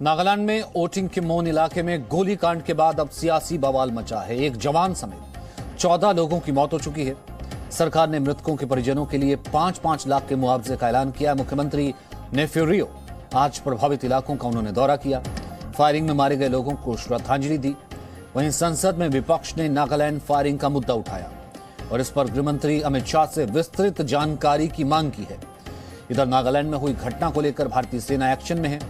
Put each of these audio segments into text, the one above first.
नागालैंड में ओटिंग किमोन इलाके में गोलीकांड के बाद अब सियासी बवाल मचा है। एक जवान समेत 14 लोगों की मौत हो चुकी है। सरकार ने मृतकों के परिजनों के लिए 5-5 लाख के मुआवजे का ऐलान किया। मुख्यमंत्री नेफ्यूरियो आज प्रभावित इलाकों का उन्होंने दौरा किया। फायरिंग में मारे गए लोगों को श्रद्धांजलि दी। वहीं संसद में विपक्ष ने नागालैंड फायरिंग का मुद्दा उठाया और इस पर गृहमंत्री अमित शाह से विस्तृत जानकारी की मांग की है। इधर नागालैंड में हुई घटना को लेकर भारतीय सेना एक्शन में है।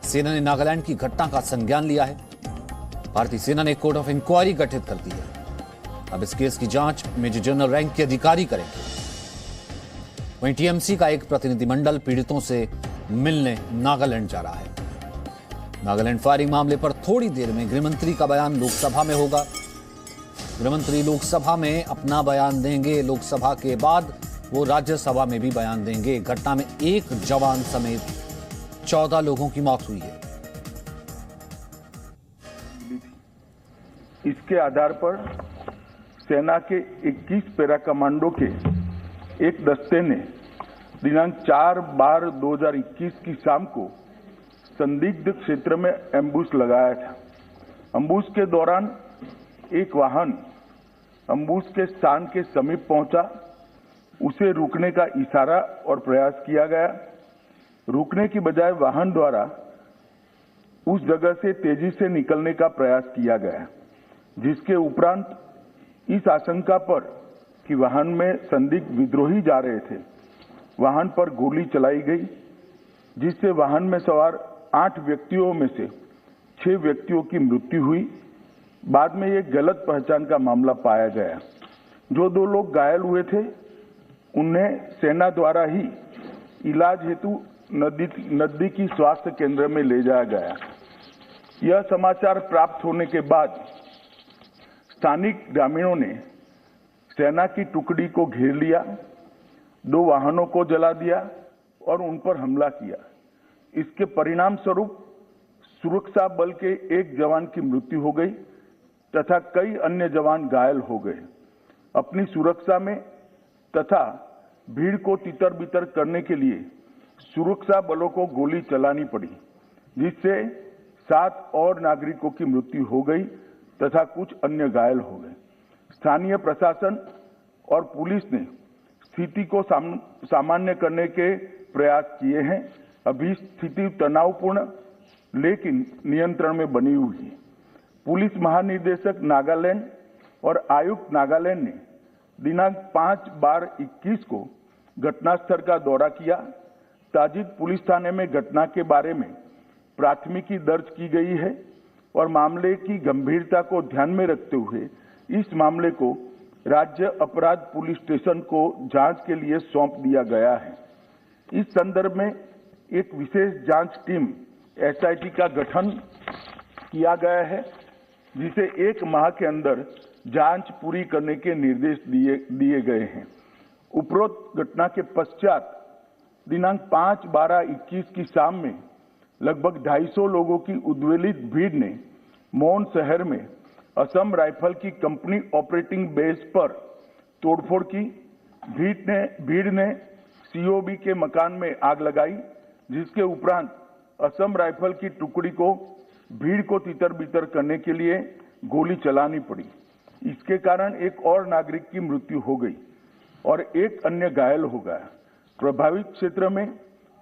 सेना ने नागालैंड की घटना का संज्ञान लिया है। भारतीय सेना ने कोर्ट ऑफ इंक्वायरी गठित कर दी है। अब इस केस की जांच मेजर जनरल रैंक के अधिकारी करेंगे। वहीं टीएमसी का एक प्रतिनिधिमंडल पीड़ितों से मिलने नागालैंड जा रहा है। नागालैंड फायरिंग मामले पर थोड़ी देर में गृहमंत्री का बयान लोकसभा में होगा। गृहमंत्री लोकसभा में अपना बयान देंगे। लोकसभा के बाद वो राज्यसभा में भी बयान देंगे। घटना में एक जवान समेत 14 लोगों की मौत हुई है। इसके आधार पर सेना के 21 पैरा कमांडो के एक दस्ते ने दिनांक 4/12/2021 की शाम को संदिग्ध क्षेत्र में एम्बुश लगाया था। एम्बुश के दौरान एक वाहन एम्बुश के स्थान के समीप पहुंचा। उसे रुकने का इशारा और प्रयास किया गया। रुकने की बजाय वाहन द्वारा उस जगह से तेजी से निकलने का प्रयास किया गया, जिसके उपरांत इस आशंका पर कि वाहन में संदिग्ध विद्रोही जा रहे थे, वाहन पर गोली चलाई गई, जिससे वाहन में सवार 8 व्यक्तियों में से 6 व्यक्तियों की मृत्यु हुई। बाद में एक गलत पहचान का मामला पाया गया। जो 2 लोग घायल हुए थे उन्हें सेना द्वारा ही इलाज हेतु नजदीकी स्वास्थ्य केंद्र में ले जाया गया। यह समाचार प्राप्त होने के बाद स्थानिक ग्रामीणों ने सेना की टुकड़ी को घेर लिया, 2 वाहनों को जला दिया और उन पर हमला किया। इसके परिणाम स्वरूप सुरक्षा बल के एक जवान की मृत्यु हो गई तथा कई अन्य जवान घायल हो गए। अपनी सुरक्षा में तथा भीड़ को तितर-बितर करने के लिए सुरक्षा बलों को गोली चलानी पड़ी, जिससे 7 और नागरिकों की मृत्यु हो गई तथा कुछ अन्य घायल हो गए। स्थानीय प्रशासन और पुलिस ने स्थिति को सामान्य करने के प्रयास किए हैं। अभी स्थिति तनावपूर्ण लेकिन नियंत्रण में बनी हुई है। पुलिस महानिदेशक नागालैंड और आयुक्त नागालैंड ने दिनांक 5/12/21 को घटनास्थल का दौरा किया। ताजिद पुलिस थाने में घटना के बारे में प्राथमिकी दर्ज की गई है और मामले की गंभीरता को ध्यान में रखते हुए इस मामले को राज्य अपराध पुलिस स्टेशन को जांच के लिए सौंप दिया गया है। इस संदर्भ में एक विशेष जांच टीम एसआईटी का गठन किया गया है, जिसे 1 माह के अंदर जांच पूरी करने के निर्देश दिए गए हैं। उपरोक्त घटना के पश्चात दिनांक 5/12/21 की शाम में लगभग 250 लोगों की उद्वेलित भीड़ ने मोन शहर में असम राइफल की कंपनी ऑपरेटिंग बेस पर तोड़फोड़ की। भीड़ ने सीओबी के मकान में आग लगाई, जिसके उपरांत असम राइफल की टुकड़ी को भीड़ को तितर-बितर करने के लिए गोली चलानी पड़ी। इसके कारण एक और नागरिक की मृत्यु हो गई और एक अन्य घायल हो गया। प्रभावित क्षेत्र में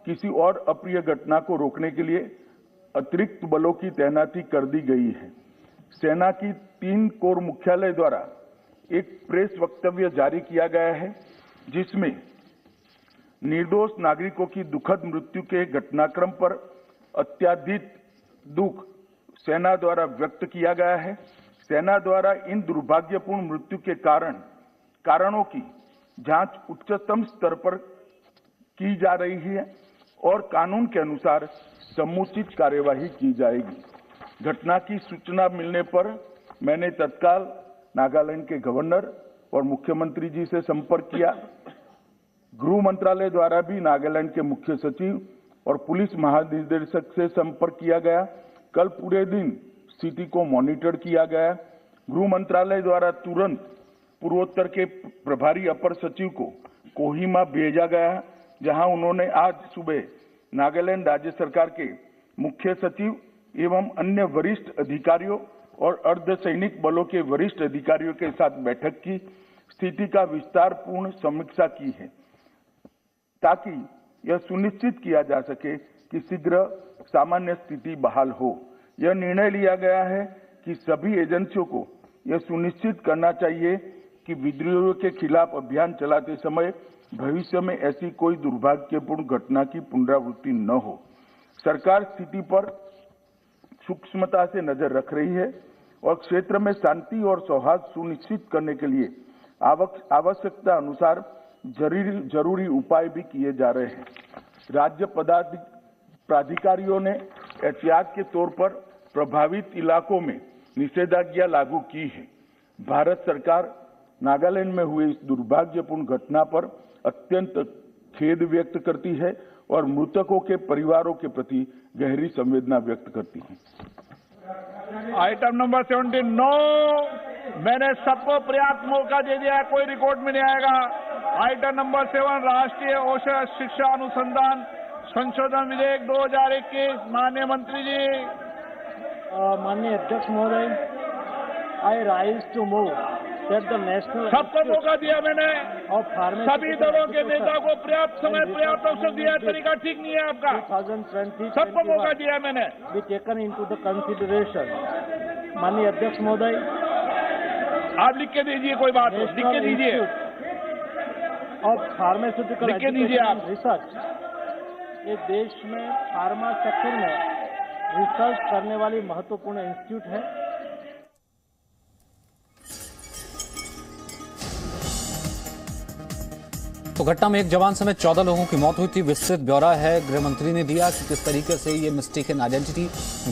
किसी और अप्रिय घटना को रोकने के लिए अतिरिक्त बलों की तैनाती कर दी गई है। सेना की 3 कोर मुख्यालय द्वारा एक प्रेस वक्तव्य जारी किया गया है, जिसमें निर्दोष नागरिकों की दुखद मृत्यु के घटनाक्रम पर अत्यधिक दुख सेना द्वारा व्यक्त किया गया है। सेना द्वारा इन दुर्भाग्यपूर्ण मृत्यु के कारणों की जांच उच्चतम स्तर पर की जा रही है और कानून के अनुसार समुचित कार्यवाही की जाएगी। घटना की सूचना मिलने पर मैंने तत्काल नागालैंड के गवर्नर और मुख्यमंत्री जी से संपर्क किया। गृह मंत्रालय द्वारा भी नागालैंड के मुख्य सचिव और पुलिस महानिदेशक से संपर्क किया गया। कल पूरे दिन स्थिति को मॉनिटर किया गया। गृह मंत्रालय द्वारा तुरंत पूर्वोत्तर के प्रभारी अपर सचिव को कोहिमा भेजा गया, जहां उन्होंने आज सुबह नागालैंड राज्य सरकार के मुख्य सचिव एवं अन्य वरिष्ठ अधिकारियों और अर्धसैनिक बलों के वरिष्ठ अधिकारियों के साथ बैठक की स्थिति का विस्तारपूर्ण समीक्षा की है, ताकि यह सुनिश्चित किया जा सके कि शीघ्र सामान्य स्थिति बहाल हो। यह निर्णय लिया गया है कि सभी एजेंसियों को यह सुनिश्चित करना चाहिए कि विद्रोहियों के खिलाफ अभियान चलाते समय भविष्य में ऐसी कोई दुर्भाग्यपूर्ण घटना की पुनरावृत्ति न हो। सरकार स्थिति पर सूक्ष्मता से नजर रख रही है और क्षेत्र में शांति और सौहार्द सुनिश्चित करने के लिए आवश्यकता अनुसार जरूरी उपाय भी किए जा रहे हैं। राज्य प्राधिकारियों ने एहतियात के तौर पर प्रभावित इलाकों में निषेधाज्ञा लागू की है। भारत सरकार नागालैंड में हुई इस दुर्भाग्यपूर्ण घटना पर अत्यंत खेद व्यक्त करती है और मृतकों के परिवारों के प्रति गहरी संवेदना व्यक्त करती है। आइटम नंबर 79, मैंने सबको पर्याप्त मौका दे दिया, कोई रिकॉर्ड में नहीं आएगा। आइटम नंबर 7, राष्ट्रीय औषध शिक्षा अनुसंधान संशोधन विधेयक 2021, माननीय मंत्री जी। माननीय अध्यक्ष महोदय, I rise to move that the national सबको मौका दिया मैंने, सभी दलों के नेता को पर्याप्त समय पर्याप्त अवसर दिया, तरीका ठीक नहीं है आपका। 2020 सबको मौका दिया मैंने। Be taken into the consideration. माननीय अध्यक्ष महोदय, आप लिख के दीजिए, कोई बात नहीं, लिख के दीजिए और फार्मास्यूटिकल लिख के दीजिए आप। रिसर्च, ये देश में फार्मा सेक्टर में रिसर्च करने वाली महत्वपूर्ण इंस्टीट्यूट है। तो घटना में एक जवान समेत 14 लोगों की मौत हुई थी। विस्तृत ब्यौरा है गृह मंत्री ने दिया कि किस तरीके से ये मिस्टेकन आइडेंटिटी,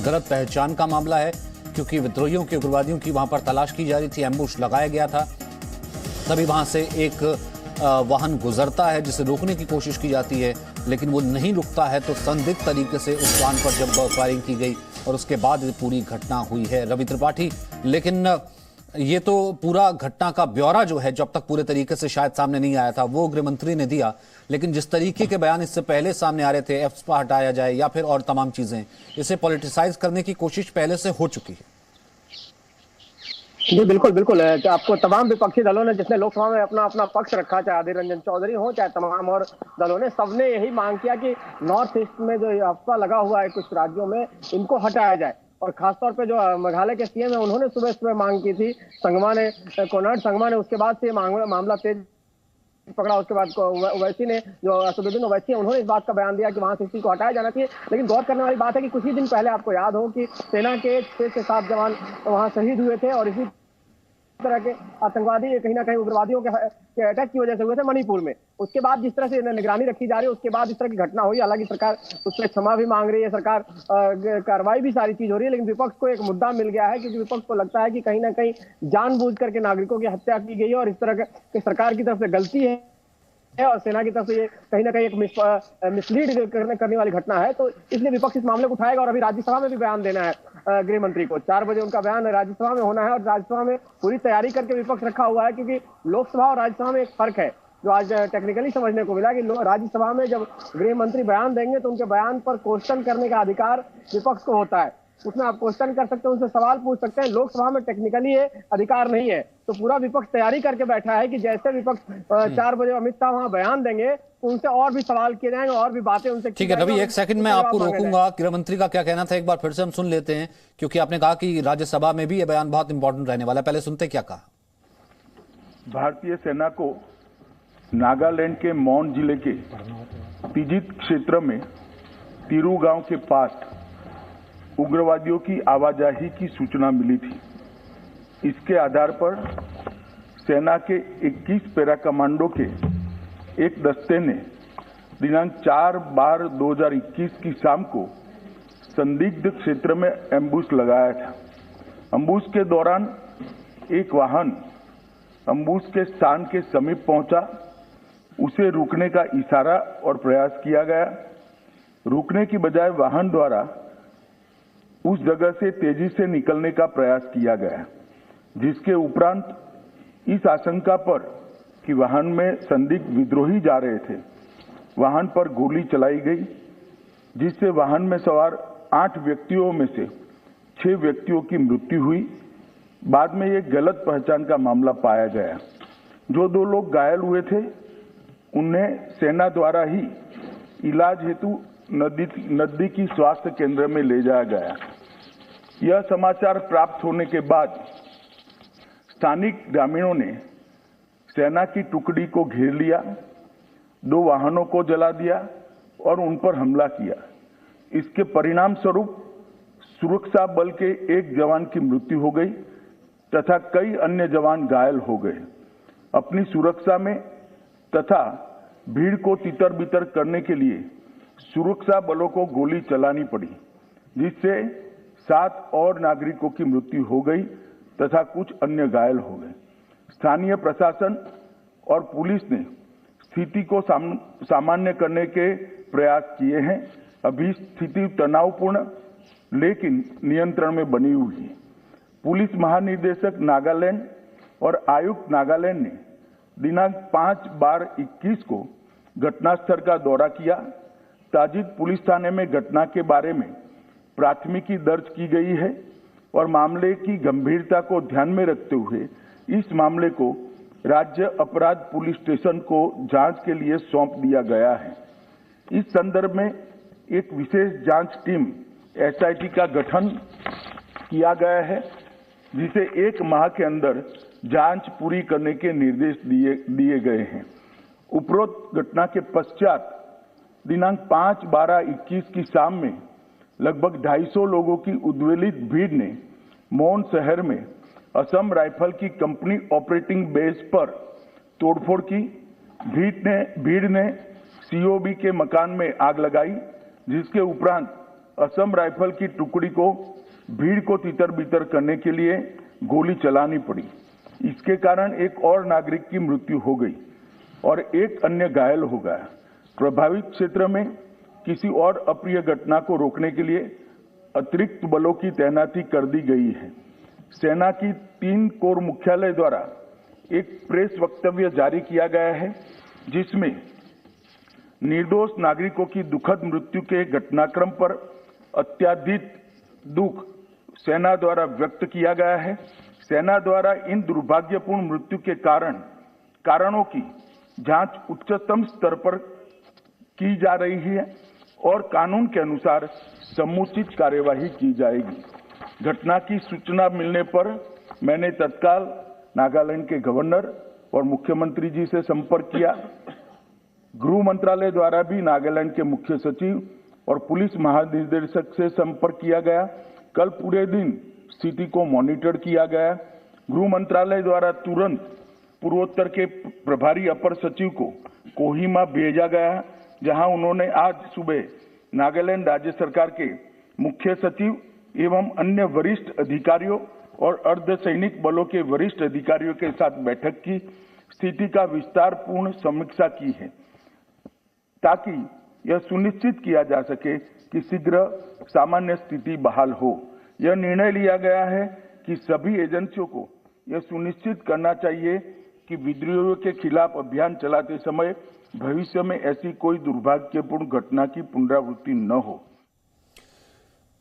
गलत पहचान का मामला है, क्योंकि विद्रोहियों के उग्रवादियों की वहां पर तलाश की जा रही थी, एम्बुश लगाया गया था। तभी वहां से एक वाहन गुजरता है जिसे रोकने की कोशिश की जाती है, लेकिन वो नहीं रुकता है, तो संदिग्ध तरीके से उस वाहन पर जब फायरिंग की गई और उसके बाद पूरी घटना हुई है। रवि त्रिपाठी, लेकिन ये तो पूरा घटना का ब्यौरा जो है, जब तक पूरे तरीके से शायद सामने नहीं आया था, वो गृह मंत्री ने दिया, लेकिन जिस तरीके के बयान इससे पहले सामने आ रहे थे, एफस्पा हटाया जाए या फिर और तमाम चीजें, इसे पॉलिटिसाइज करने की कोशिश पहले से हो चुकी है। जी बिल्कुल बिल्कुल। आपको तमाम विपक्षी दलों ने, जिसने लोकसभा में अपना अपना पक्ष रखा, चाहे अधीर रंजन चौधरी हो, चाहे तमाम और दलों ने, सबने यही मांग किया कि नॉर्थ ईस्ट में जो अफवाह लगा हुआ है कुछ राज्यों में, इनको हटाया जाए। और खासतौर पे जो मेघालय के सीएम है, उन्होंने सुबह सुबह मांग की थी। कोनर्ड संगमा ने उसके बाद से मामला तेज पकड़ा। उसके बाद ओवैसी ने, जो असदुद्दीन ओवैसी है, उन्होंने इस बात का बयान दिया कि वहां से इसी को हटाया जाना चाहिए। लेकिन गौर करने वाली बात है कि कुछ ही दिन पहले आपको याद हो कि सेना के 6 से 7 जवान वहां शहीद हुए थे और इसी तरह के आतंकवादी कहीं ना कहीं उग्रवादियों के अटैक की वजह से हुए थे मणिपुर में। उसके बाद जिस तरह से निगरानी रखी जा रही है, उसके बाद इस तरह की घटना हुई। हालांकि सरकार उस पर क्षमा भी मांग रही है, सरकार कार्रवाई भी सारी चीज हो रही है, लेकिन विपक्ष को एक मुद्दा मिल गया है, क्योंकि विपक्ष को लगता है कि कहीं ना कहीं जानबूझ करके नागरिकों की हत्या की गई है और इस तरह के सरकार की तरफ से गलती है और सेना की तरफ से ये कहीं ना कहीं एक मिसलीड करने वाली घटना है। तो इसलिए विपक्ष इस मामले को उठाएगा और अभी राज्यसभा में भी बयान देना है गृह मंत्री को। 4 बजे उनका बयान राज्यसभा में होना है और राज्यसभा में पूरी तैयारी करके विपक्ष रखा हुआ है, क्योंकि लोकसभा और राज्यसभा में एक फर्क है जो आज टेक्निकली समझने को मिला कि राज्यसभा में जब गृह मंत्री बयान देंगे तो उनके बयान पर क्वेश्चन करने का अधिकार विपक्ष को होता है। उसमें आप क्वेश्चन कर सकते हैं, उनसे सवाल पूछ सकते हैं। लोकसभा में टेक्निकली ये अधिकार नहीं है। तो पूरा विपक्ष तैयारी करके बैठा है कि जैसे विपक्ष 4 बजे अमित शाह वहां बयान देंगे तो उनसे और भी सवाल किए जाएंगे और भी बातें उनसे। ठीक है रवि, एक सेकंड में आपको रोकूंगा। गृह मंत्री का क्या कहना था एक बार फिर से हम सुन लेते हैं, क्योंकि आपने कहा कि राज्यसभा में भी यह बयान बहुत इंपॉर्टेंट रहने वाला है। पहले सुनते क्या कहा। भारतीय सेना को नागालैंड के मौन जिले के तिजित क्षेत्र में तिरू गांव के पास उग्रवादियों की आवाजाही की सूचना मिली थी। इसके आधार पर सेना के 21 पैरा कमांडो के एक दस्ते ने दिनांक 4/12/2021 की शाम को संदिग्ध क्षेत्र में एम्बुश लगाया था। एम्बुश के दौरान एक वाहन एम्बुश के स्थान के समीप पहुंचा। उसे रुकने का इशारा और प्रयास किया गया। रुकने की बजाय वाहन द्वारा उस जगह से तेजी से निकलने का प्रयास किया गया, जिसके उपरांत इस आशंका पर कि वाहन में संदिग्ध विद्रोही जा रहे थे, वाहन पर गोली चलाई गई, जिससे वाहन में सवार 8 व्यक्तियों में से 6 व्यक्तियों की मृत्यु हुई। बाद में ये गलत पहचान का मामला पाया गया। जो 2 लोग घायल हुए थे उन्हें सेना द्वारा ही इलाज हेतु नजदीकी स्वास्थ्य केंद्र में ले जाया गया। यह समाचार प्राप्त होने के बाद स्थानिक ग्रामीणों ने सेना की टुकड़ी को घेर लिया, 2 वाहनों को जला दिया और उन पर हमला किया। इसके परिणाम स्वरूप सुरक्षा बल के एक जवान की मृत्यु हो गई तथा कई अन्य जवान घायल हो गए। अपनी सुरक्षा में तथा भीड़ को तितर-बितर करने के लिए सुरक्षा बलों को गोली चलानी पड़ी, जिससे 7 और नागरिकों की मृत्यु हो गई तथा कुछ अन्य घायल हो गए। स्थानीय प्रशासन और पुलिस ने स्थिति को सामान्य करने के प्रयास किए हैं। अभी स्थिति तनावपूर्ण लेकिन नियंत्रण में बनी हुई है। पुलिस महानिदेशक नागालैंड और आयुक्त नागालैंड ने दिनांक 5/12/21 को घटनास्थल का दौरा किया। ताजित पुलिस थाने में घटना के बारे में प्राथमिकी दर्ज की गई है और मामले की गंभीरता को ध्यान में रखते हुए इस मामले को राज्य अपराध पुलिस स्टेशन को जांच के लिए सौंप दिया गया है। इस संदर्भ में एक विशेष जांच टीम SIT का गठन किया गया है, जिसे 1 माह के अंदर जांच पूरी करने के निर्देश दिए गए हैं। उपरोक्त घटना के पश्चात दिनांक 5/12/21 की शाम में लगभग 250 लोगों की उद्वेलित भीड़ ने मौन शहर में असम राइफल की कंपनी ऑपरेटिंग बेस पर तोड़फोड़ की। भीड़ ने COB के मकान में आग लगाई, जिसके उपरांत असम राइफल की टुकड़ी को भीड़ को तितर-बितर करने के लिए गोली चलानी पड़ी। इसके कारण एक और नागरिक की मृत्यु हो गई और एक अन्य घायल हो गया। प्रभावित क्षेत्र में किसी और अप्रिय घटना को रोकने के लिए अतिरिक्त बलों की तैनाती कर दी गई है। सेना की 3 कोर मुख्यालय द्वारा एक प्रेस वक्तव्य जारी किया गया है, जिसमें निर्दोष नागरिकों की दुखद मृत्यु के घटनाक्रम पर अत्यधिक दुख सेना द्वारा व्यक्त किया गया है। सेना द्वारा इन दुर्भाग्यपूर्ण मृत्यु के कारणों की जांच उच्चतम स्तर पर की जा रही है और कानून के अनुसार समुचित कार्यवाही की जाएगी। घटना की सूचना मिलने पर मैंने तत्काल नागालैंड के गवर्नर और मुख्यमंत्री जी से संपर्क किया। गृह मंत्रालय द्वारा भी नागालैंड के मुख्य सचिव और पुलिस महानिदेशक से संपर्क किया गया। कल पूरे दिन स्थिति को मॉनिटर किया गया। गृह मंत्रालय द्वारा तुरंत पूर्वोत्तर के प्रभारी अपर सचिव को कोहिमा भेजा गया, जहां उन्होंने आज सुबह नागालैंड राज्य सरकार के मुख्य सचिव एवं अन्य वरिष्ठ अधिकारियों और अर्धसैनिक बलों के वरिष्ठ अधिकारियों के साथ बैठक की स्थिति का विस्तारपूर्ण समीक्षा की है, ताकि यह सुनिश्चित किया जा सके कि शीघ्र सामान्य स्थिति बहाल हो। यह निर्णय लिया गया है कि सभी एजेंसियों को यह सुनिश्चित करना चाहिए कि विद्रोहियों के खिलाफ अभियान चलाते समय भविष्य में ऐसी कोई दुर्भाग्यपूर्ण घटना की पुनरावृत्ति न हो।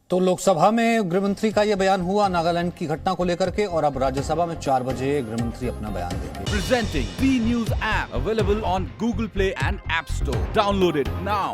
तो लोकसभा में गृहमंत्री का यह बयान हुआ नागालैंड की घटना को लेकर के, और अब राज्यसभा में 4 बजे गृहमंत्री अपना बयान देंगे। Presenting B News app available on Google Play and App Store. Download it now.